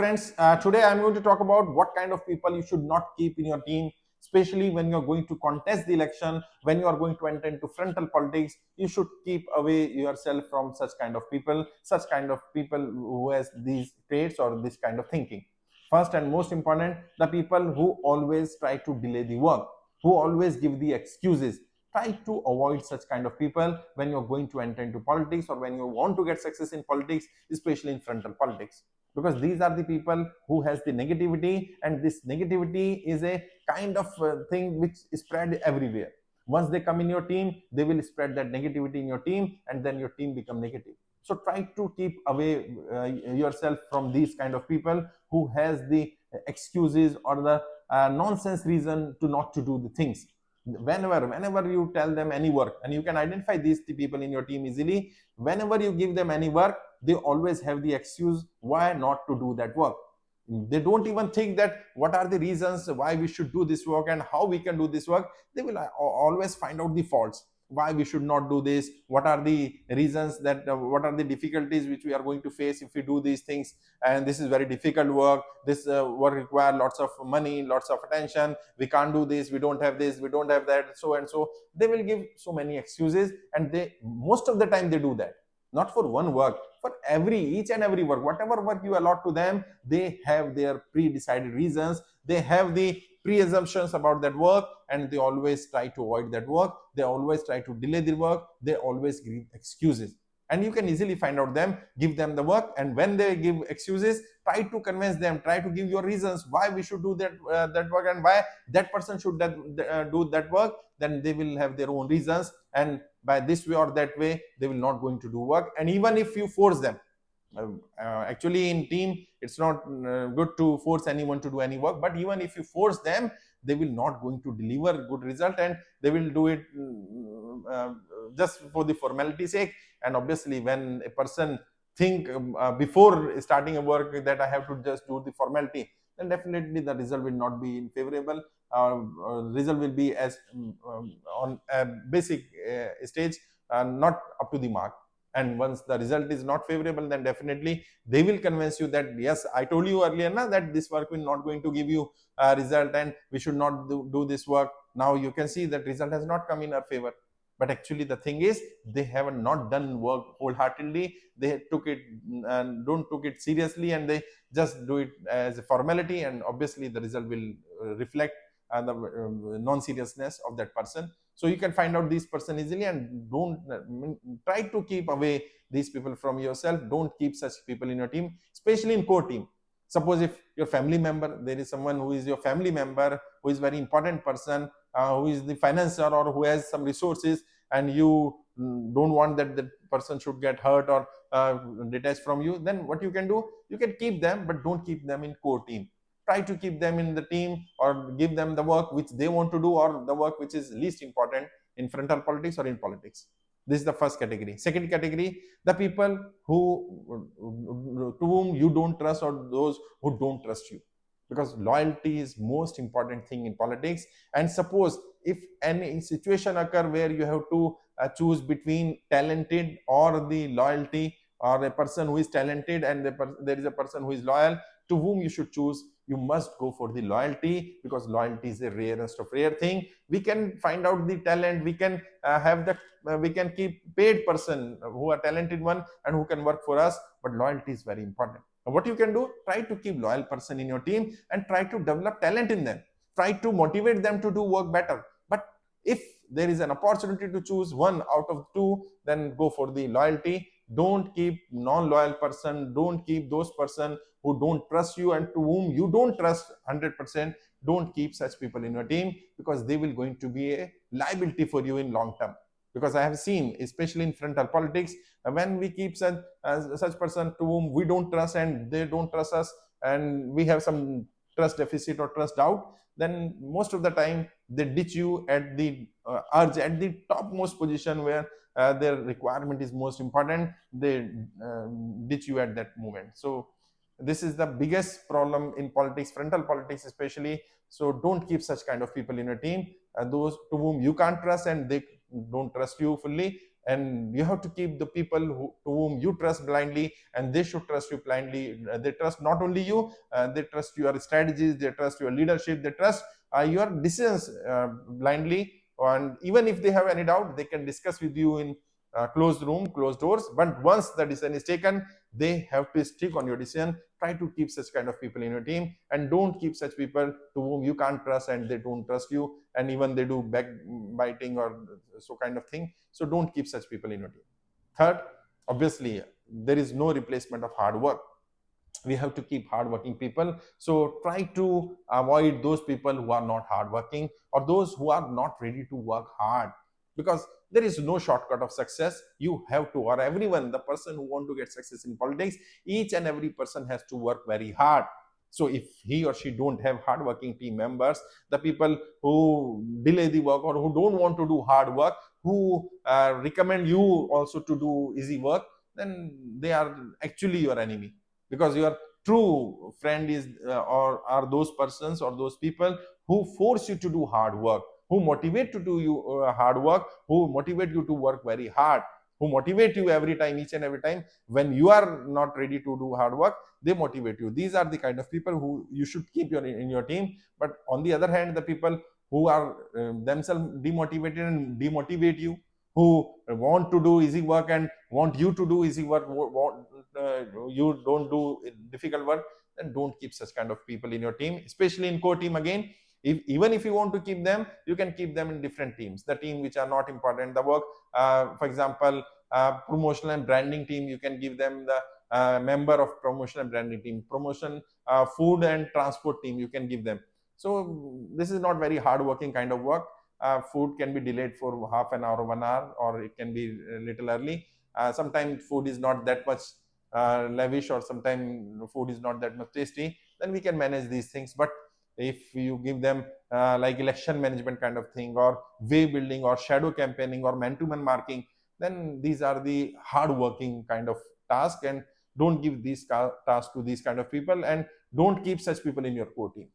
Friends, today I'm going to talk about what kind of people you should not keep in your team, especially when you're going to contest the election, when you are going to enter into frontal politics. You should keep away yourself from such kind of people who has these traits or this kind of thinking. First and most important, the people who always try to delay the work, who always give the excuses. Try to avoid such kind of people when you're going to enter into politics or when you want to get success in politics, especially in frontal politics, because these are the people who has the negativity, and this negativity is a kind of thing which is spread everywhere. Once they come in your team, they will spread that negativity in your team, and then your team become negative. So try to keep away yourself from these kind of people who has the excuses or the nonsense reason to not to do the things. Whenever you tell them any work, and you can identify these people in your team easily, whenever you give them any work, they always have the excuse why not to do that work. They don't even think that what are the reasons why we should do this work and how we can do this work. They will always find out the faults, why we should not do this, what are the reasons that what are the difficulties which we are going to face if we do these things, and this is very difficult work, this work require lots of money, lots of attention, we can't do this, we don't have this, we don't have that, so and so. They will give so many excuses, and they most of the time they do that not for one work, for each and every work. Whatever work you allot to them, they have their pre-decided reasons, they have the pre-assumptions about that work, and they always try to avoid that work, they always try to delay the work, they always give excuses. And you can easily find out them, give them the work, and when they give excuses, try to convince them, try to give your reasons why we should do that work and why that person should do that work. Then they will have their own reasons, and by this way or that way they will not going to do work. And even if you force them, actually in team it's not good to force anyone to do any work, but even if you force them, they will not going to deliver good result, and they will do it just for the formality sake. And obviously when a person think before starting a work that I have to just do the formality, then definitely the result will not be in favorable. Result will be as on a basic stage, not up to the mark. And once the result is not favorable, then definitely they will convince you that yes, I told you earlier that this work will not going to give you a result and we should not do this work. Now you can see that result has not come in our favor. But actually the thing is, they have not done work wholeheartedly, they took it and don't took it seriously, and they just do it as a formality, and obviously the result will reflect the non-seriousness of that person. So you can find out this person easily, and don't try to keep away these people from yourself. Don't keep such people in your team, especially in core team. Suppose if your family member, there is someone who is your family member, who is very important person, who is the financier or who has some resources, and you don't want that the person should get hurt or detached from you, then what you can do, you can keep them, but don't keep them in core team. Try to keep them in the team, or give them the work which they want to do, or the work which is least important in frontal politics or in politics. This is the first category. Second category, the people to whom you don't trust, or those who don't trust you, because loyalty is most important thing in politics. And suppose if any situation occur where you have to choose between talented or the loyalty, or a person who is talented and there is a person who is loyal, to whom you should choose, you must go for the loyalty, because loyalty is the rarest of rare thing. We can find out the talent, we can have the we can keep paid person who are talented one and who can work for us, but loyalty is very important. What you can do, try to keep loyal person in your team and try to develop talent in them, try to motivate them to do work better. But if there is an opportunity to choose one out of two, then go for the loyalty. Don't keep non-loyal person, don't keep those person who don't trust you and to whom you don't trust 100%. Don't keep such people in your team, because they will going to be a liability for you in long term. Because I have seen, especially in frontal politics, when we keep such person to whom we don't trust and they don't trust us, and we have some trust deficit or trust doubt, then most of the time they ditch you at the urge, at the topmost position where their requirement is most important. They ditch you at that moment. So this is the biggest problem in politics, frontal politics especially. So don't keep such kind of people in your team, those to whom you can't trust and they don't trust you fully. and you have to keep the people to whom you trust blindly, and they should trust you blindly. They trust not only you, they trust your strategies, they trust your leadership, they trust your decisions blindly. And even if they have any doubt, they can discuss with you in closed room, closed doors. But once the decision is taken, they have to stick on your decision. Try to keep such kind of people in your team, and don't keep such people to whom you can't trust and they don't trust you, and even they do backbiting or so kind of thing. So don't keep such people in your team. Third, obviously, there is no replacement of hard work. We have to keep hardworking people. So try to avoid those people who are not hardworking, or those who are not ready to work hard, because there is no shortcut of success. You have to, or everyone, the person who want to get success in politics, each and every person has to work very hard. So if he or she don't have hardworking team members, the people who delay the work or who don't want to do hard work, who recommend you also to do easy work, then they are actually your enemy. Because your true friend is or are those persons or those people who force you to do hard work, who motivate to do you hard work, who motivate you to work very hard, who motivate you every time, each and every time when you are not ready to do hard work, they motivate you. These are the kind of people who you should keep in your team. But on the other hand, the people who are themselves demotivated and demotivate you, who want to do easy work and want you to do easy work, you don't do difficult work, then don't keep such kind of people in your team, especially in core team. Again, even if you want to keep them, you can keep them in different teams, the team which are not important, the work, for example, promotional and branding team, you can give them the member of promotion and branding team. Promotion, food and transport team, you can give them. So this is not very hard working kind of work. Food can be delayed for half an hour or 1 hour, or it can be a little early. Sometimes food is not that much lavish, or sometimes food is not that much tasty, then we can manage these things. But if you give them like election management kind of thing, or way building, or shadow campaigning, or man-to-man marking, then these are the hard working kind of task, and don't give these tasks to these kind of people, and don't keep such people in your core team.